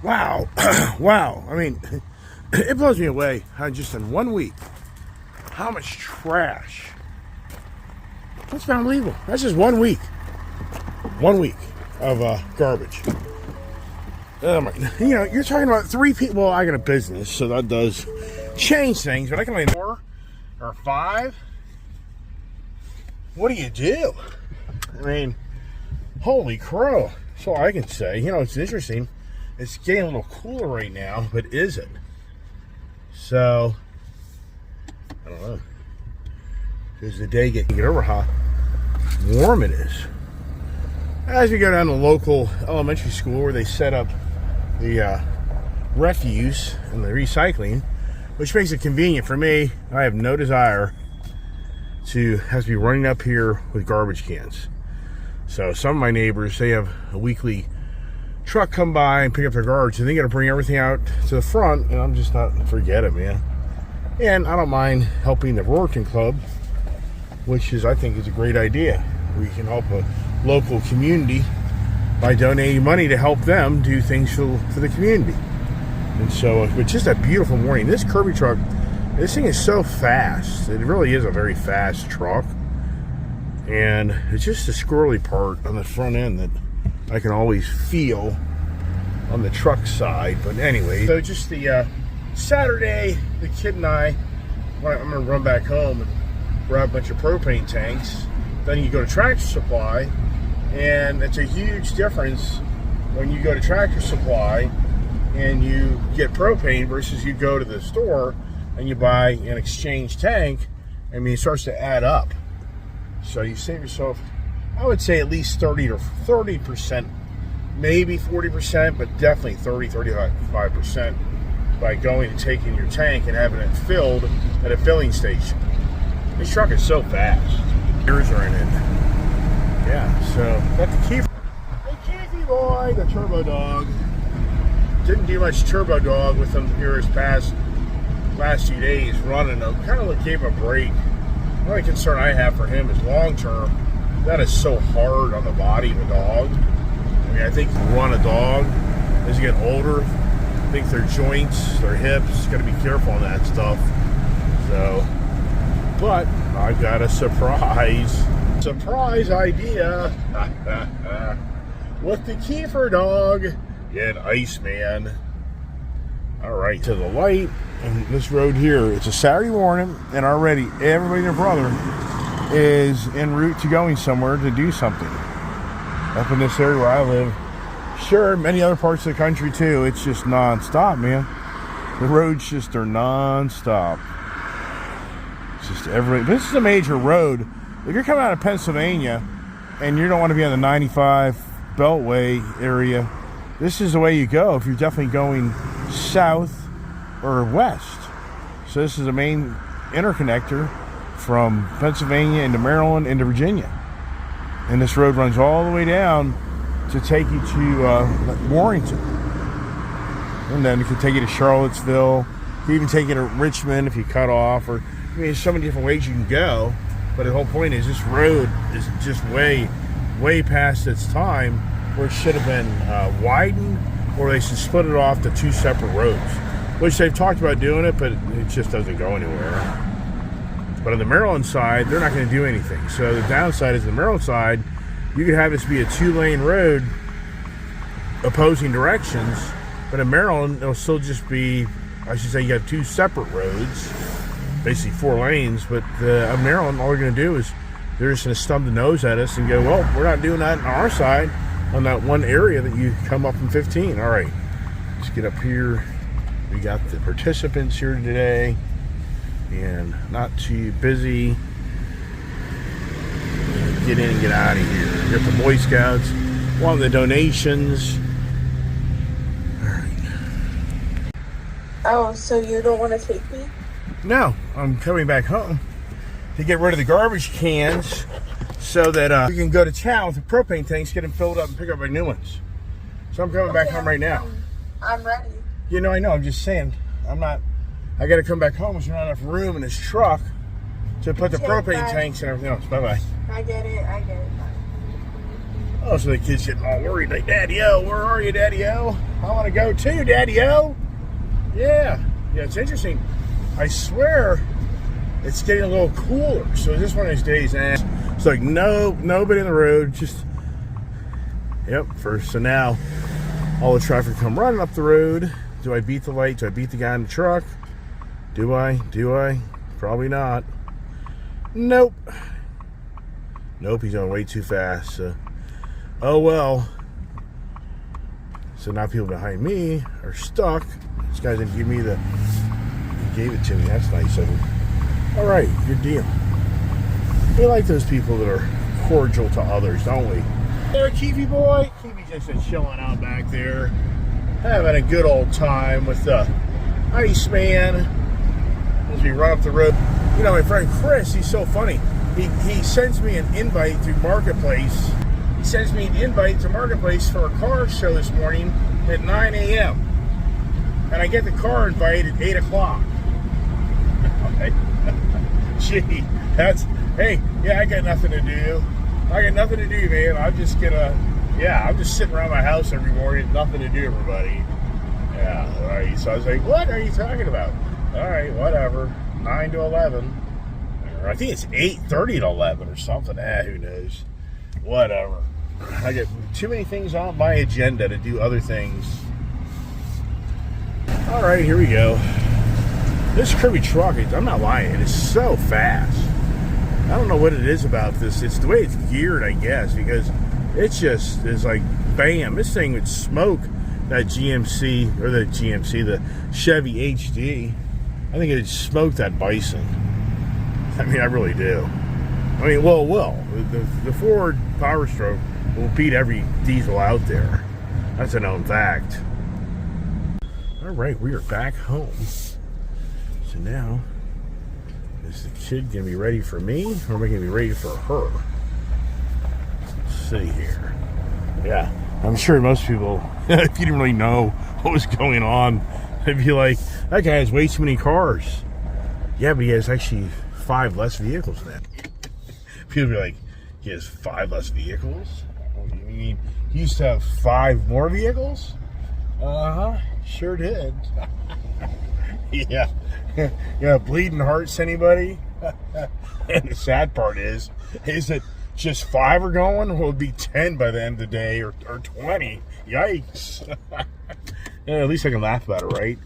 Wow. Wow. I mean, it blows me away how just in 1 week, how much trash. That's unbelievable. That's just 1 week. 1 week of garbage. You're talking about 3 people. Well, I got a business, so that does change things, but I can only 4 or 5. What do you do? I mean, holy crow. That's all I can say. It's interesting. It's getting a little cooler right now, but is it? So, I don't know. Does the day get over how warm it is? As we go down to the local elementary school where they set up the refuse and the recycling, which makes it convenient for me. I have no desire to have to be running up here with garbage cans. So some of my neighbors, they have a weekly truck come by and pick up their garbage, and they got to bring everything out to the front, and I'm just not, forget it, man. And I don't mind helping the Rorton Club, which I think is a great idea. We can help a local community by donating money to help them do things for the community. And so it's just a beautiful morning. This Kirby truck, this thing is so fast. It really is a very fast truck. And it's just the squirrely part on the front end that I can always feel on the truck side. But anyway, so just the Saturday, the kid and I'm going to run back home and grab a bunch of propane tanks. Then you go to Tractor Supply, and it's a huge difference when you go to Tractor Supply and you get propane versus you go to the store and you buy an exchange tank. I mean, it starts to add up. So you save yourself, I would say, at least 30%, maybe 40%, but definitely 35% by going and taking your tank and having it filled at a filling station. This truck is so fast. Gears are in it. Yeah, so got the Keefer. Hey, Keefy boy, the Turbo Dog. Didn't do much Turbo Dog with him here his last few days running. I kind of gave him a break. The only concern I have for him is long term. That is so hard on the body of a dog. I mean, I think you run a dog as you get older. I think their joints, their hips, got to be careful on that stuff. So, but I've got a surprise idea with the Keefer dog and Iceman. All right, to the light and this road here. It's a Saturday morning, and already everybody and their brother is en route to going somewhere to do something. Up in this area where I live, sure, many other parts of the country too. It's just non-stop, man. The roads just are non-stop. It's just everybody. This is a major road. If you're coming out of Pennsylvania and you don't want to be on the 95 Beltway area, this is the way you go if you're definitely going south or west. So this is the main interconnector from Pennsylvania into Maryland into Virginia. And this road runs all the way down to take you to Warrington. And then it can take you to Charlottesville. You can even take you to Richmond if you cut off. Or, I mean, there's so many different ways you can go. But the whole point is this road is just way past its time, where it should have been widened, or they should split it off to 2 separate roads, which they've talked about doing it, but it just doesn't go anywhere. But on the Maryland side, they're not going to do anything. So the downside is the Maryland side, you could have this be a 2-lane road opposing directions, but in Maryland, it'll still just be, I should say, you got 2 separate roads, basically 4 lanes, but in Maryland, all they're going to do is they're just going to stub the nose at us and go, well, we're not doing that on our side on that one area that you come up in 15. All right, let's get up here. We got the participants here today, and not too busy. Get in and get out of here. We got the Boy Scouts, one of the donations. All right. Oh, so you don't want to take me? No, I'm coming back home to get rid of the garbage cans so that we can go to town with the propane tanks, get them filled up, and pick up our new ones. So I'm coming back home right now. I'm ready. You know, I know. I'm just saying. I got to come back home. There's not enough room in this truck to put the propane tanks and everything else. Bye-bye. I get it. Oh, so the kid's getting all worried, like, Daddy-o, where are you, Daddy-o? I want to go too, Daddy-o. Yeah, it's interesting. I swear it's getting a little cooler. So this one of these days, it's like nobody in the road, just, so now all the traffic come running up the road. Do I beat the light? Do I beat the guy in the truck? Do I? Probably not. Nope, he's going way too fast. So, oh well. So now people behind me are stuck. This guy didn't give me he gave it to me. That's nice of him. All right, good deal. We like those people that are cordial to others, don't we? There, Keefy boy. Keefy just chilling out back there, having a good old time with the Iceman as we run up the road. You know, my friend Chris, he's so funny. He sends me an invite through Marketplace. He sends me an invite to Marketplace for a car show this morning at 9 a.m. And I get the car invite at 8 o'clock. Gee, hey, I got nothing to do. Man. I'm just sitting around my house every morning, nothing to do, everybody. Yeah, all right. So I was like, what are you talking about? All right, whatever. 9 to 11. Or I think it's 8:30 to 11 or something. Who knows? Whatever. I get too many things on my agenda to do other things. All right, here we go. This Kirby truck, I'm not lying, it is so fast. I don't know what it is about this. It's the way it's geared, I guess, because it just is like, bam, this thing would smoke that the Chevy HD. I think it'd smoke that Bison. I mean, I really do. I mean, well, the Ford Power Stroke will beat every diesel out there. That's a known fact. All right, we are back home. So now, is the kid going to be ready for me, or am I going to be ready for her? Let's see here. Yeah, I'm sure most people, if you didn't really know what was going on, they'd be like, that guy has way too many cars. Yeah, but he has actually 5 less vehicles now. People be like, he has 5 less vehicles? Oh, you mean he used to have 5 more vehicles? Uh-huh, sure did. Yeah. Yeah, bleeding hearts, anybody? And the sad part is that just 5 are going? Well, it'll be 10 by the end of the day, or 20. Yikes. Yeah, at least I can laugh about it, right?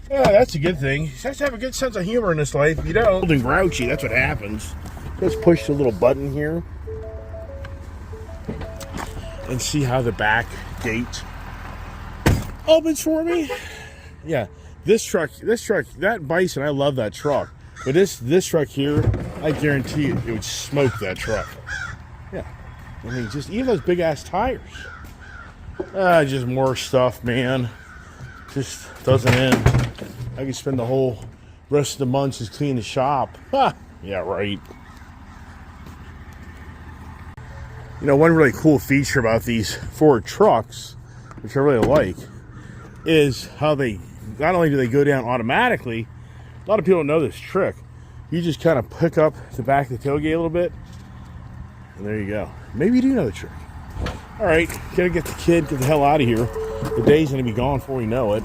Yeah, that's a good thing. You have to have a good sense of humor in this life. If you don't, old and grouchy, that's what happens. Let's push the little button here and see how the back gate opens for me. Yeah, this truck, that Bison, I love that truck. But this truck here, I guarantee you, it would smoke that truck. Yeah, I mean, just even those big ass tires. Just more stuff, man. Just doesn't end. I could spend the whole rest of the month just cleaning the shop. Ha! Yeah, right. You know, one really cool feature about these Ford trucks, which I really like, is how they, not only do they go down automatically, a lot of people don't know this trick. You just kind of pick up the back of the tailgate a little bit, and there you go. Maybe you do know the trick. All right, gotta get the kid, get the hell out of here. The day's gonna be gone before we know it.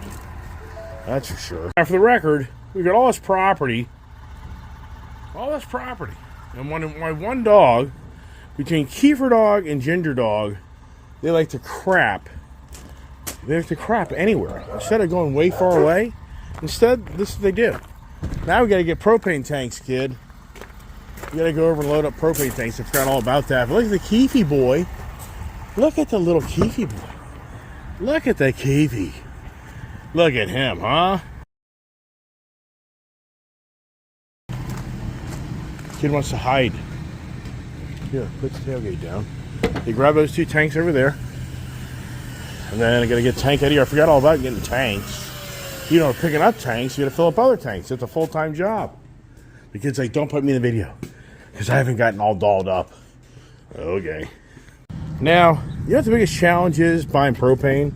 That's for sure. Now, for the record, we got all this property. And my one dog, between Kiefer dog and Ginger dog, they like to crap. They like to crap anywhere. Instead of going way far away, instead, this is what they do. Now we gotta get propane tanks, kid. We gotta go over and load up propane tanks. I forgot all about that. But look at the Keefy boy. Look at the little Keefy boy. Look at the Keefy. Look at him, huh? Kid wants to hide. Here, put the tailgate down. You grab those 2 tanks over there. And then I gotta get a tank out of here. I forgot all about getting tanks. You know, picking up tanks, you gotta fill up other tanks. It's a full-time job. The kid's like, don't put me in the video, because I haven't gotten all dolled up. Okay. Now, you know what the biggest challenge is buying propane?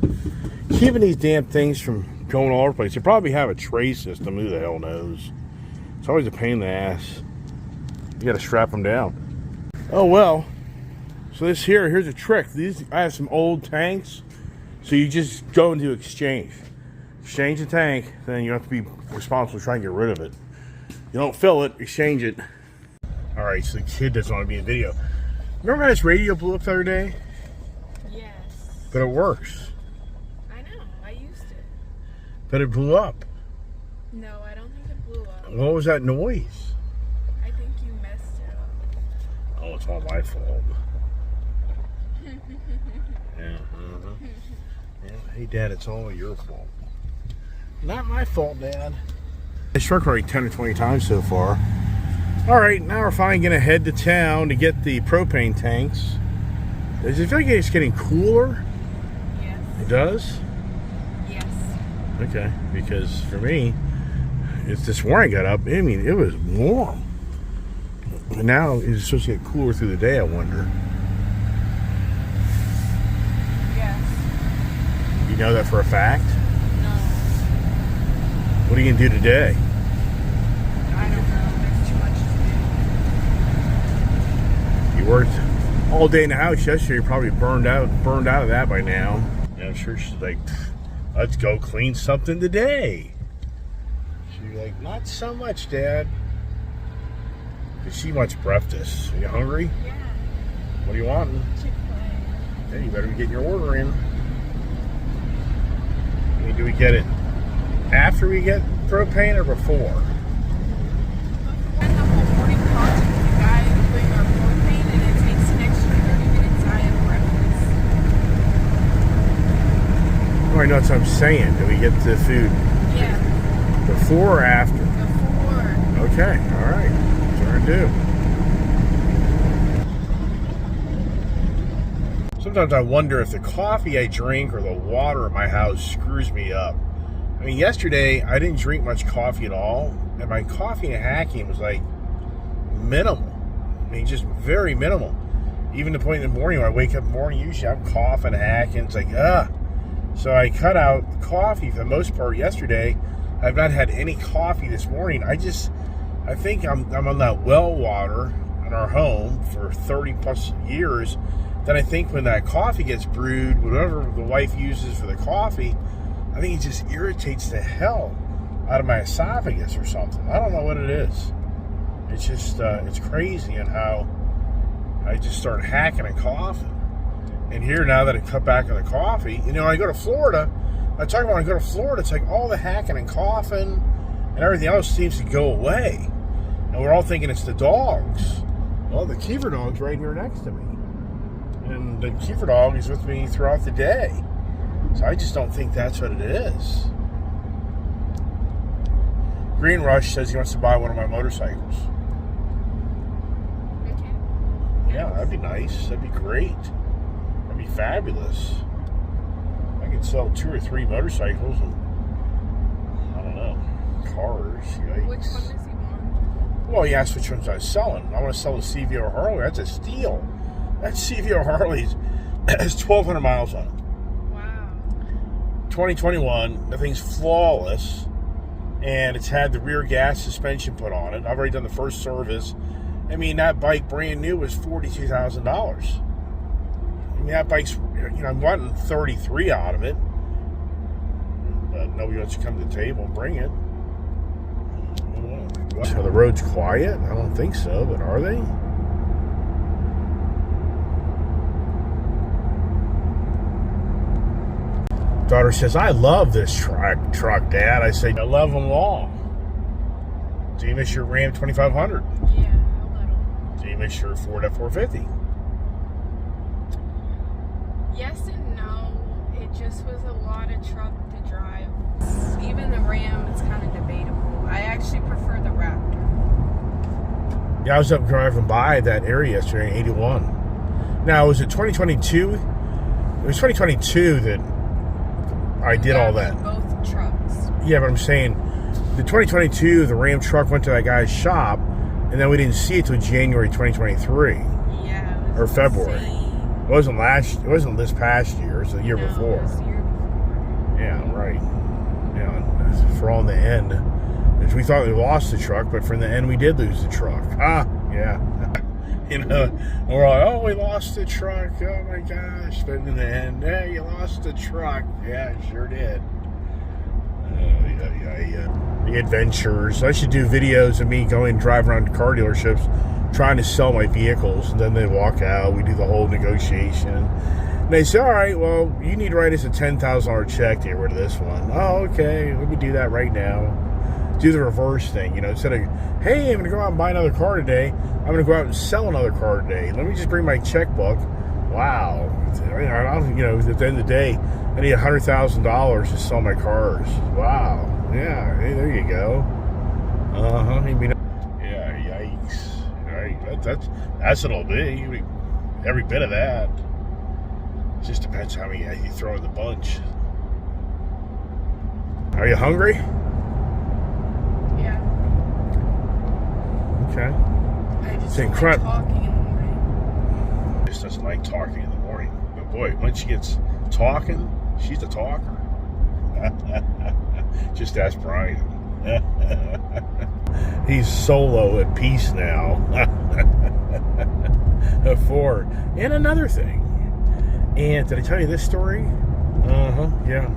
Keeping these damn things from going all over the place. They probably have a tray system. Who the hell knows? It's always a pain in the ass. You gotta strap them down. Oh well. So here's a trick. I have some old tanks. So you just go into exchange the tank, then you have to be responsible for trying to get rid of it. You don't fill it, exchange it. All right, so the kid doesn't want to be in video. Remember how this radio blew up the other day? Yes. But it works. I know, I used it. But it blew up. No, I don't think it blew up. What was that noise? I think you messed it up. Oh, it's all my fault. Yeah. Hey, Dad, it's all your fault. Not my fault, Dad. I struck like 10 or 20 times so far. All right, now we're finally going to head to town to get the propane tanks. Does it feel like it's getting cooler? Yes. It does? Yes. Okay, because for me, it's this morning I got up, I mean, it was warm. And now it's supposed to get cooler through the day, I wonder. Yes. You know that for a fact? No. What are you going to do today? I don't know. There's too much to You worked all day in the house yesterday. You're probably burned out of that by now. Yeah, I'm sure she's like, let's go clean something today. She's like, not so much, Dad. Because she wants breakfast. Are you hungry? do. Yeah. What are you wanting? Chick-fil-A. Hey, you better be getting your order in. I mean, do we get it after we get propane or before? And the whole morning talk to the guy doing our propane, and it takes an extra 30 minutes. I have breakfast. Oh, I know that's what I'm saying. Do we get the food Yeah. before or after? Before. Okay, all right. That's what we're gonna do. Sometimes I wonder if the coffee I drink or the water in my house screws me up. I mean, yesterday I didn't drink much coffee at all, and my coffee and hacking was like minimal. I mean, just very minimal. Even to the point in the morning when I wake up in the morning, usually I'm coughing, hacking. It's like, So I cut out the coffee for the most part yesterday. I've not had any coffee this morning. I think I'm on that well water in our home for 30 plus years. Then I think when that coffee gets brewed, whatever the wife uses for the coffee, I think it just irritates the hell out of my esophagus or something. I don't know what it is. It's just, it's crazy and how I just start hacking and coughing. And here, now that I cut back on the coffee, when I go to Florida, I talk about when I go to Florida, it's like all the hacking and coughing and everything else seems to go away. And we're all thinking it's the dogs. Well, the Kiefer dog's right here next to me. And the Kiefer dog is with me throughout the day. So I just don't think that's what it is. Green Rush says he wants to buy one of my motorcycles. Okay. Yeah, that'd be nice. That'd be great. That'd be fabulous. I could sell 2 or 3 motorcycles and, I don't know, cars. Yikes. Which one does he want? Well, he asked which ones I was selling. I want to sell the CVO Harley. That's a steal. That CVO Harley has 1,200 miles on it. 2021, the thing's flawless, and it's had the rear gas suspension put on it. I've already done the first service. I mean, that bike brand new was $42,000. I mean, that bike's, I'm wanting 33 out of it, but nobody wants to come to the table and bring it. So the road's quiet? I don't think so, but are they? Daughter says, I love this truck, Dad. I say, I love them all. Do you miss your Ram 2500? Yeah, a little. Do you miss your Ford F450? Yes and no. It just was a lot of truck to drive. Even the Ram is kind of debatable. I actually prefer the Raptor. Yeah, I was up driving by that area yesterday in 81. Now, was it 2022? It was 2022 that I did all that. Both trucks. Yeah, but I'm saying the 2022, the Ram truck went to that guy's shop, and then we didn't see it till January 2023. Yeah. Or February. Insane. It wasn't this past year. It was the year before. It was the year before. Yeah, right. Yeah, for all in the end, we thought we lost the truck, but from the end we did lose the truck. Yeah. You know, and we're like, oh, we lost the truck. Oh my gosh! But in the end, yeah, you lost the truck. Yeah, sure did. The adventures. I should do videos of me going drive around car dealerships, trying to sell my vehicles, and then they walk out. We do the whole negotiation. And they say, all right, well, you need to write us a $10,000 check to get rid of this one. Oh, okay, let me do that right now. Do the reverse thing, you know, instead of, hey, I'm going to go out and buy another car today, I'm going to go out and sell another car today. Let me just bring my checkbook. Wow. You know, at the end of the day, I need $100,000 to sell my cars. Wow. Yeah, hey, there you go. Yeah, yikes. Right. That's what it'll be. Every bit of that. It just depends how many you throw in the bunch. Are you hungry? Yeah. Okay. I just It's like incredible. talking in the morning. Just doesn't like talking in the morning. But boy, once she gets talking, she's a talker. Just ask Brian. He's solo at peace now. And another thing. And did I tell you this story? Yeah.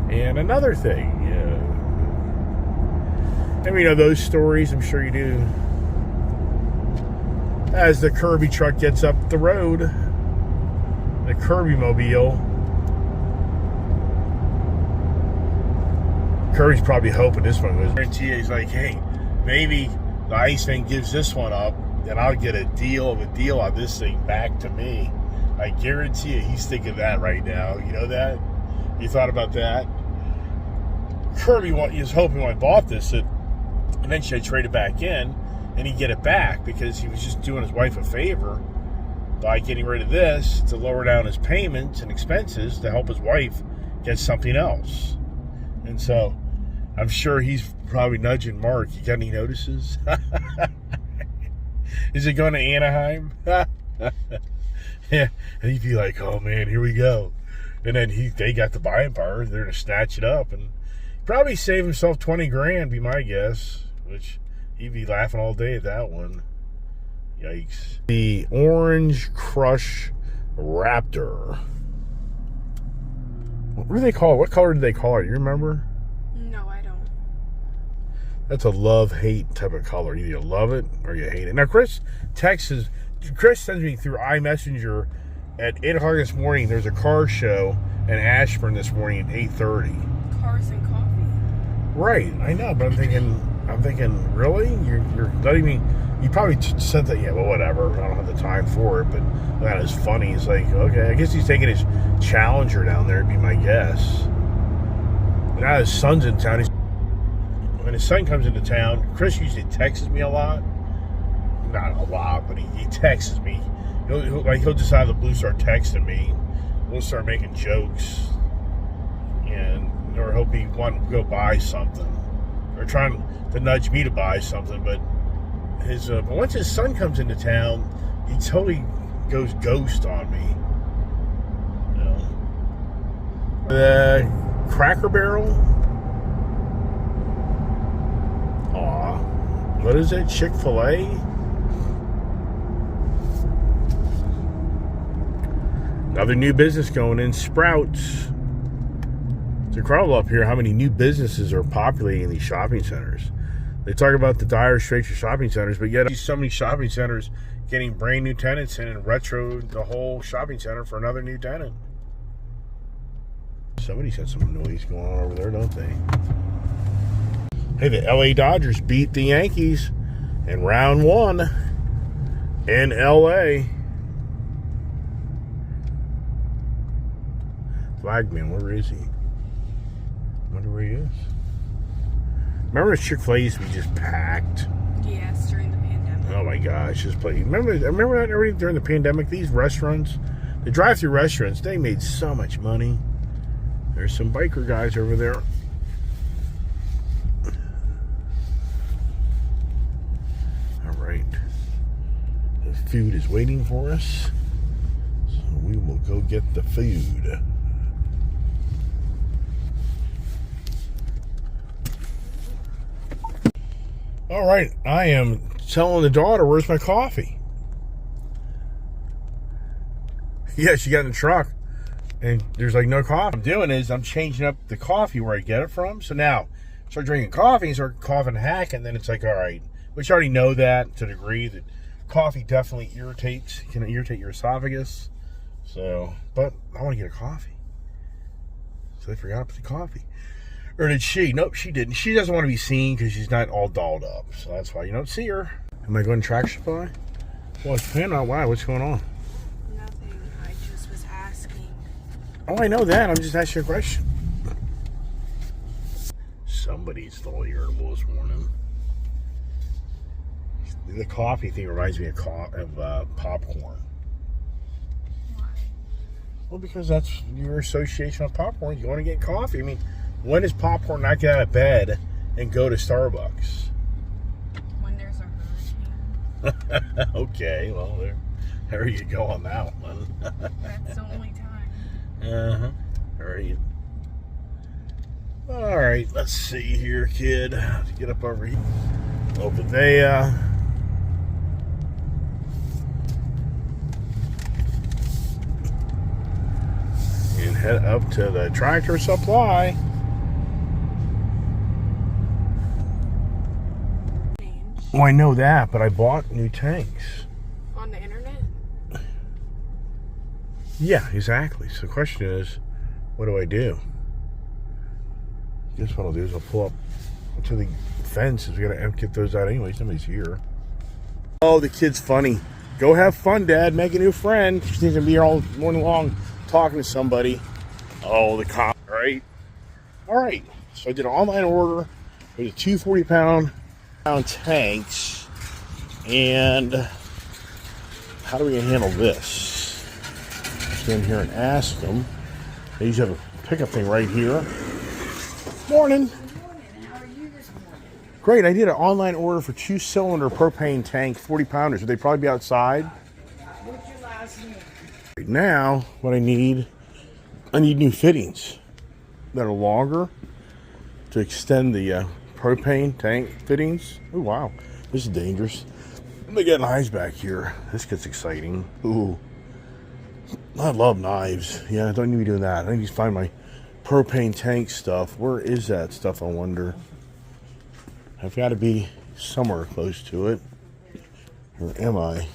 And another thing. Yeah. And you know those stories, I'm sure you do. As the Kirby truck gets up the road, the Kirby mobile. Kirby's probably hoping this one goes. Guarantee you, he's like, hey, maybe the ice thing gives this one up, and I'll get a deal on this thing back to me. I guarantee you, he's thinking that right now. You know that? You thought about that? Kirby was hoping when I bought this that eventually I'd trade it back in, and he'd get it back because he was just doing his wife a favor by getting rid of this to lower down his payments and expenses to help his wife get something else. And so I'm sure he's probably nudging Mark. You got any notices? Is it going to Anaheim? Yeah. And he'd be like, oh man, here we go. And then they got the buying power. They're going to snatch it up and probably save himself 20 grand, be my guess. Which he'd be laughing all day at that one. Yikes. The Orange Crush Raptor. What do they call it? What color do they call it? You remember? No, I don't. That's a love-hate type of color. Either you love it or you hate it. Now, Chris sends me through iMessenger at 8 o'clock this morning. There's a car show in Ashburn this morning at 8:30. Cars and coffee. Right, I know, but I'm thinking, really? You're letting me... You probably said that, yeah, well, whatever. I don't have the time for it, but that is funny. It's like, okay, I guess he's taking his Challenger down there, would be my guess. Now his son's in town. When his son comes into town, Chris usually texts me a lot. Not a lot, but he texts me. He'll just out of the blue start texting me. We'll start making jokes. Or he'll be wanting to go buy something. Or trying to nudge me to buy something, but but once his son comes into town, he totally goes ghost on me. You know. The Cracker Barrel. Aw, what is it? Chick-fil-A. Another new business going in. Sprouts. It's incredible up here how many new businesses are populating these shopping centers. They talk about the dire straits of shopping centers, but yet so many shopping centers getting brand new tenants in and retro the whole shopping center for another new tenant. Somebody's got some noise going on over there, don't they? Hey, the LA Dodgers beat the Yankees in round 1 in LA. Flagman, where is he? I wonder where he is. Remember the Chick-fil-A used to be just packed? Yes, during the pandemic. Oh my gosh, just play. Remember that already during the pandemic? These restaurants, the drive-through restaurants, they made so much money. There's some biker guys over there. All right. The food is waiting for us. So we will go get the food. All right, I am telling the daughter, where's my coffee? Yeah, she got in the truck and there's like no coffee. What I'm doing is I'm changing up the coffee where I get it from. So now I start drinking coffee and start coughing and hacking, and then it's like, all right, which you already know that to a degree that coffee definitely can irritate your esophagus. So, but I want to get a coffee. So I forgot to put the coffee. Or did she? Nope, she didn't. She doesn't want to be seen because she's not all dolled up. So that's why you don't see her. Am I going to Tractor Supply? Well, it's depending on why. What's going on? Nothing. I just was asking. Oh, I know that. I'm just asking you a question. Somebody's still irritable this morning. The coffee thing reminds me of popcorn. Why? Well, because that's your association with popcorn. You want to get coffee. I mean, when does popcorn not get out of bed and go to Starbucks? When there's a hurricane. Okay, well, there you go on that one. That's the only time. Uh-huh. All right. All right, let's see here, kid. Let's get up over here. Open there. And head up to the Tractor Supply. Oh, I know that, but I bought new tanks. On the internet? Yeah, exactly. So the question is, what do I do? I guess what I'll do is I'll pull up to the fence. We gotta get those out anyway. Somebody's here. Oh, the kid's funny. Go have fun, Dad. Make a new friend. She's going to be here all morning long talking to somebody. Oh, the cop, right? All right. So I did an online order. It was 240-pound tanks. And how do we handle this? Just go in here and ask them. They usually have a pickup thing right here. Morning. How are you this morning? Great. I did an online order for 2-cylinder propane tank, 40-pounders. Would they probably be outside? What's your last name? Right now, what I need new fittings that are longer to extend the propane tank fittings. Oh, wow. This is dangerous. Let me get knives back here. This gets exciting. Ooh. I love knives. Yeah, I don't need to be doing that. I need to find my propane tank stuff. Where is that stuff, I wonder? I've got to be somewhere close to it. Or am I?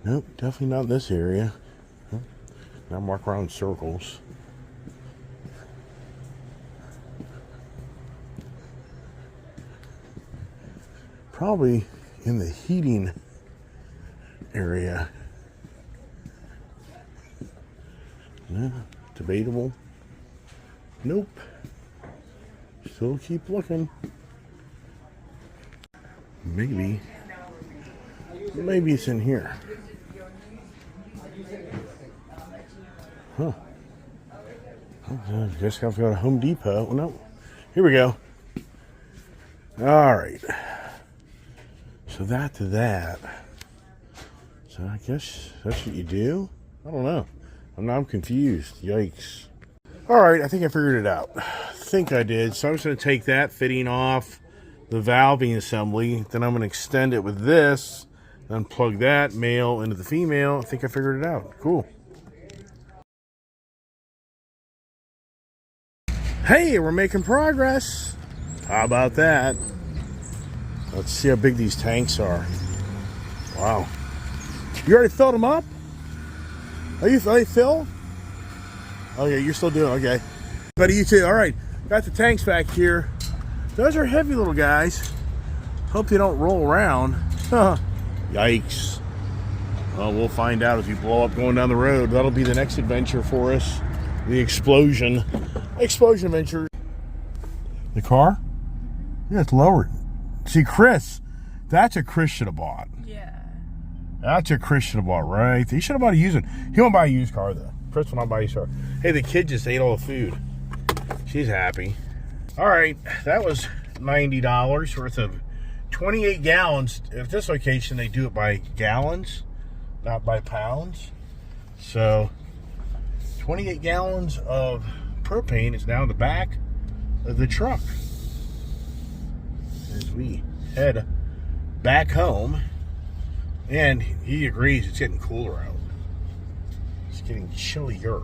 Nope, definitely not in this area. Now I'm walking around in circles. Probably in the heating area. Yeah, debatable. Nope. Still keep looking. Maybe it's in here. Huh. I guess I've got a Home Depot. Well, no. Here we go. All right. So that to that. So I guess that's what you do? I don't know. I'm confused. Yikes. All right, I think I figured it out. I think I did. So I'm just going to take that fitting off the valving assembly. Then I'm going to extend it with this. Then plug that male into the female. I think I figured it out. Cool. Hey, we're making progress. How about that? Let's see how big these tanks are. Wow. You already filled them up? Are they filled? Oh yeah, you're still doing okay. Buddy, you too. All right, got the tanks back here. Those are heavy little guys. Hope they don't roll around. Yikes. Well, we'll find out as we blow up going down the road. That'll be the next adventure for us. The explosion adventure. The car? Yeah, it's lowered. See, Chris, that's a Chris should have bought. Yeah. That's a Chris should have bought, right? He should have bought a used one. He won't buy a used car, though. Chris will not buy a used car. Hey, the kid just ate all the food. She's happy. All right, that was $90 worth of 28 gallons. At this location, they do it by gallons, not by pounds. So 28 gallons of propane is now in the back of the truck. as we head back home. And he agrees it's getting cooler out. It's getting chillier.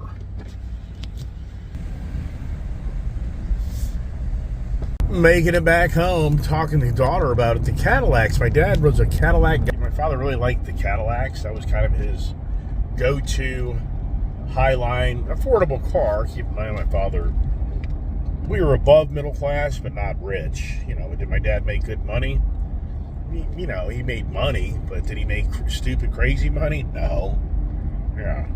Making it back home, talking to the daughter about it. The Cadillacs. My dad was a Cadillac guy. My father really liked the Cadillacs. That was kind of his go-to highline, affordable car. Keep in mind, my father, we were above middle class, but not rich. You know, did my dad make good money? You know, he made money, but did he make stupid, crazy money? No. Yeah.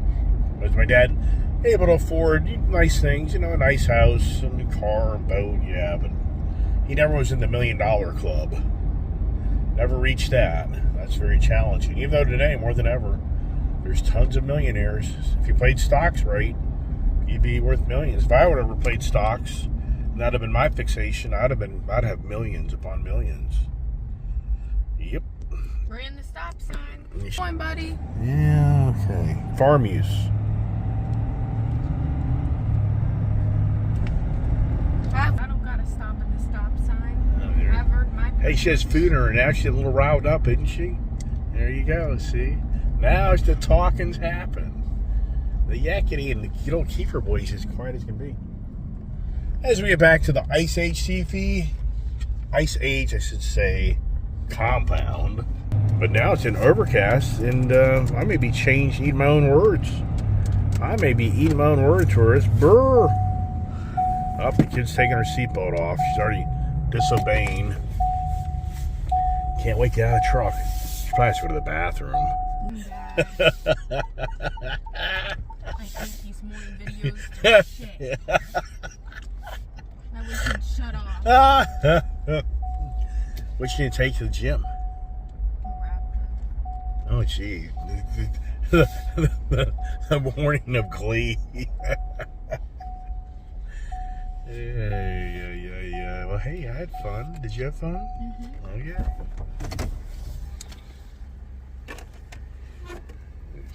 Was my dad able to afford nice things? You know, a nice house, a new car, a boat, yeah, but he never was in the $1 million club. Never reached that. That's very challenging. Even though today, more than ever, there's tons of millionaires. If you played stocks right, you'd be worth millions. If I would have ever played stocks, that'd have been my fixation. I'd have millions upon millions. Yep. Ran the stop sign. Come on, buddy. Yeah, okay. Farm use. I don't gotta stop at the stop sign. Oh, there. I've heard my. Hey, she has food in her now. She's a little riled up, isn't she? There you go, see? Now the talking's happen. The yakety and the little Kiefer boys as quiet as can be. As we get back to the Ice Age TV, Ice Age, I should say, compound. But now it's in overcast, and I may be eating my own words. I may be eating my own words where it's brr. Oh, the kid's taking her seatbelt off. She's already disobeying. Can't wait to get out of the truck. She probably has to go to the bathroom. I think these morning videos are shit. I wish you'd shut off. What you gonna take to the gym? Oh, gee. The morning of glee. Yeah. Well, hey, I had fun. Did you have fun? Mm-hmm. Oh, yeah.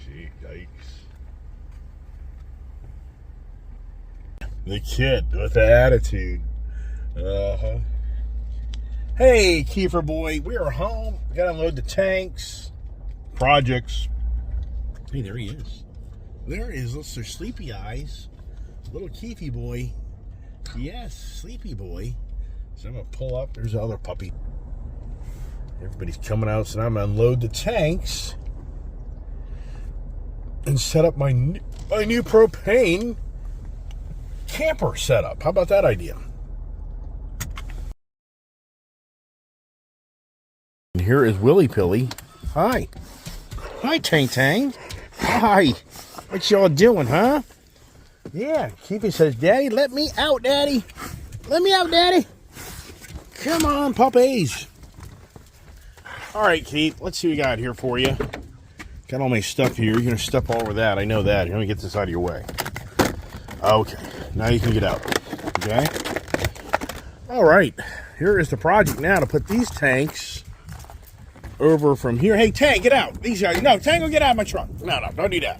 Gee, yikes. The kid with the attitude. Uh-huh. Hey, Kiefer boy, we are home. We gotta unload the tanks. Projects. Hey, there he is. There is. Those are sleepy eyes. Little Keefy boy. Yes, sleepy boy. So I'm gonna pull up. There's the other puppy. Everybody's coming out, so I'm gonna unload the tanks and set up my new propane camper setup. How about that idea? And here is Willy Pilly. Hi. Hi, Tang Tang. Hi. What y'all doing, huh? Yeah, Keefy says, Daddy, let me out, Daddy. Let me out, Daddy. Come on, puppies. All right, Keith, let's see what we got here for you. Got all my stuff here. You're going to step all over that. I know that. Let me get this out of your way. Okay, now you can get out. Okay? All right, here is the project now to put these tanks over from here. Hey, Tang, get out. These guys. No, Tang, go get out of my truck. No, don't do that.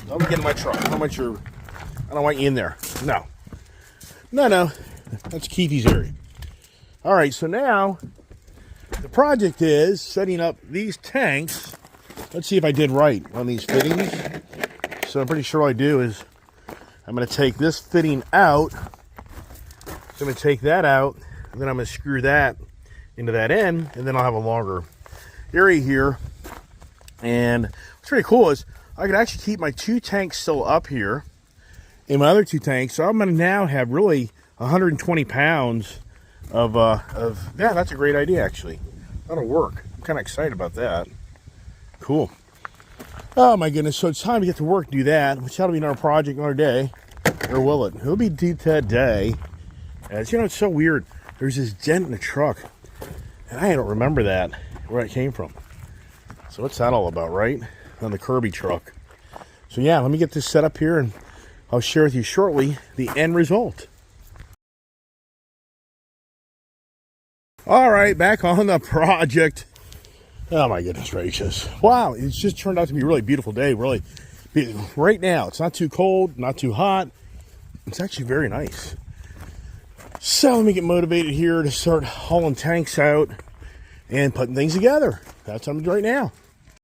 Don't get in my truck. I don't want you in there. No. That's Keefy's area. All right, so now the project is setting up these tanks. Let's see if I did right on these fittings. So I'm pretty sure what I do is I'm going to take this fitting out. So I'm going to take that out, and then I'm going to screw that into that end, and then I'll have a longer area here. And what's pretty cool is I can actually keep my 2 tanks still up here in my other 2 tanks. So I'm going to now have really 120 pounds of yeah, that's a great idea, actually. That'll work. I'm kind of excited about that. Cool. Oh, my goodness. So it's time to get to work, do that, which that'll be another project, another day. Or will it? It'll be due today. As you know, it's so weird. There's this dent in the truck, and I don't remember that, where it came from. So what's that all about, right? On the Kirby truck. So yeah, let me get this set up here, and I'll share with you shortly the end result. All right, back on the project. Oh my goodness gracious. Wow, it's just turned out to be a really beautiful day, really. Right now, it's not too cold, not too hot. It's actually very nice. So let me get motivated here to start hauling tanks out and putting things together. That's what I'm doing right now.